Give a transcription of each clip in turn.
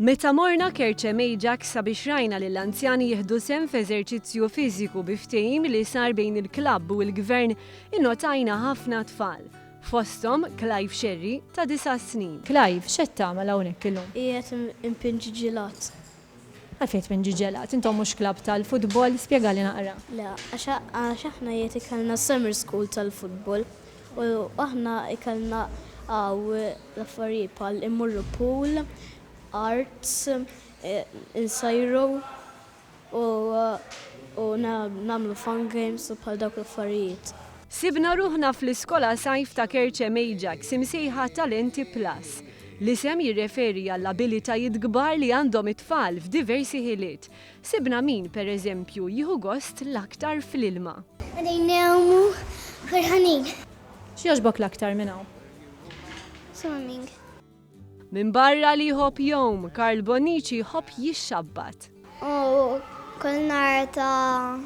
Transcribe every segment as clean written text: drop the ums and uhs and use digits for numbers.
Meta morna Kerċe Mejġak sabiex rajna li l-anzjani jieħdu sem f'eżerċizzju fiżiku biftehim li sar bejn il-klabb u l-gvern innotajna ħafna tfal. Fosthom Clive Sherry ta' 9 snin. Clive, x'qed tagħmel hawnhekk illum? Qiegħed impinġi ġilat. Għalfejn tpinġi ġelat, intom mhux klabb tal-futbol, spjegali naqra. Le, għax aħna qiegħed ikollna summer school tal-futbol u aħna ikollna l-affarijiet bħal immorru pool, arts, insajru u nagħmlu fun games u bħal dawk l-affarijiet. Sibna ruħna fl-iskola sajf ta' Kerċe Mejġak simsejħa Talenti Plus. L-isem jirreferi għall-abilitajiet kbar li għandhom it-tfal f'diversi ħiliet. Sibna min, per eżempju, jieħu gost l-aktar fl-ilma. Għadajnewmu ferħanin. X'jogħġbok l-aktar minn hawn? Swimming. Min barra li jħobb jom, Karl Bonnici jħobb jixxabbat. Kull nar ta'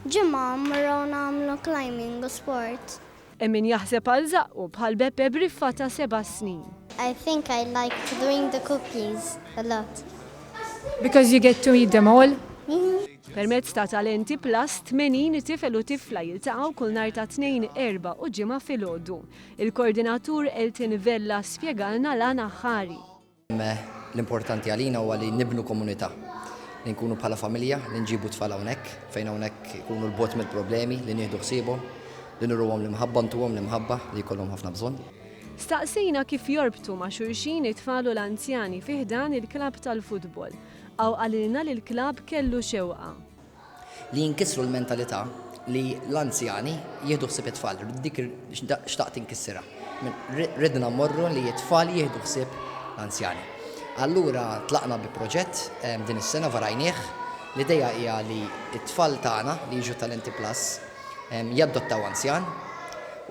ġimgħa mmorru nagħmlu climbing u sport. Min jaħseb għal zaqqu bħal Beppe Briffa ta' 7 snin. I think I like doing the cookies a lot. Because you get to eat them all? Permezz ta' Talenti Plus 80 tifel u tifla jiltaqgħu kull nhar ta' 2, 4 u ġimgħa filgħodu. Il-koordinatur Elton Vella spjegalna l-għana ħari. L-importanti għalina huwa li nibnu komunità, li nkunu bħala familja, li nġibu tfal hawnhekk, fejn hawnhekk ikunu l-bot mill-problemi, li nieħdu ħsiebhom, li nurruhom l-imħabba ntuhom l-imħabba li jkollhom ħafna bżonn. Staqsejna kif jorbtu ma' xulxin it-tfal u l-anzjani fih dan il-klabb tal-futbol. Aw għalilna li l-klabb kellu xewqa. Li jinkisru l-mentalità li l-anzjani jieħdu ħsieb it-tfal, dik xtaqt inkissirha. Ridna mmorru li it-tfal jieħdu ħsieb l-anzjani. Allura tlaqna bi proġett din is-sena varajnieh l-idea hija li t-tfal tagħna li jiġu Talenti Plus jaddottaw anzjan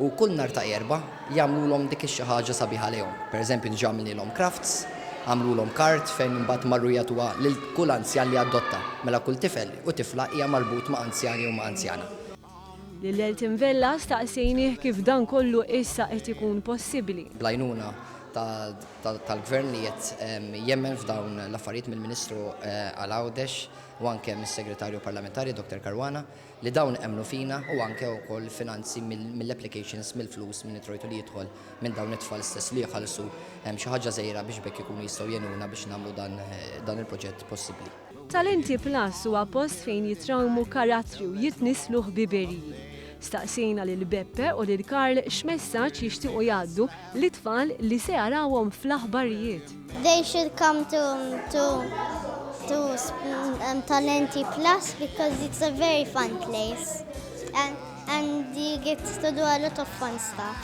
u kull nhar ta' erba' jagħmluhom dik xi ħaġa sabiħa lehom. Pereżempju diġà għamilnilhom crafts, għamluhom kart fejn imbagħad marru jagħtuha lil kull anzjan li adotta. Mela kull tifel u tifla hija marbut ma' anzjani u ma' anzjana. Lil Elton Vella staqsejnieh kif dan kollu issa qed ikun possibbli. Blajnuna tal-gvern li qed jemmen f'dawn l-affarijiet mill-Ministru Għal-Għawdex u anke mis-Segretarju Parlamentari Dr. Karwana li dawn emnu fina u anke wkoll finanzi mill-applications mill-flus minn it-trojtu li jidħol minn dawn it-tfal stess li jħallsu xi ħaġa żgħira biex bekk ikunu jistgħu jenuna biex nagħmlu dan il-proġett possibbli. Talenti Plus huwa post fejn jitrawmu karattri u jitnislu ħbiberiji. Staqsejna lil Beppe u lil Karl x'messaġġ jixtiequ jgħaddu li tfal li se jarawhom fl-aħbarijiet. They should come to Talenti Plus because it's a very fun place and you get to do a lot of fun stuff.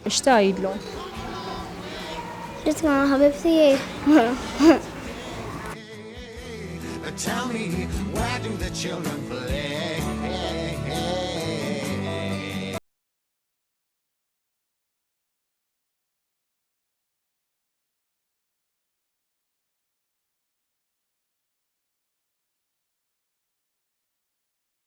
X'tgħidlu? Rid tkun ħabib tiegħi. Tell me, where do the children play?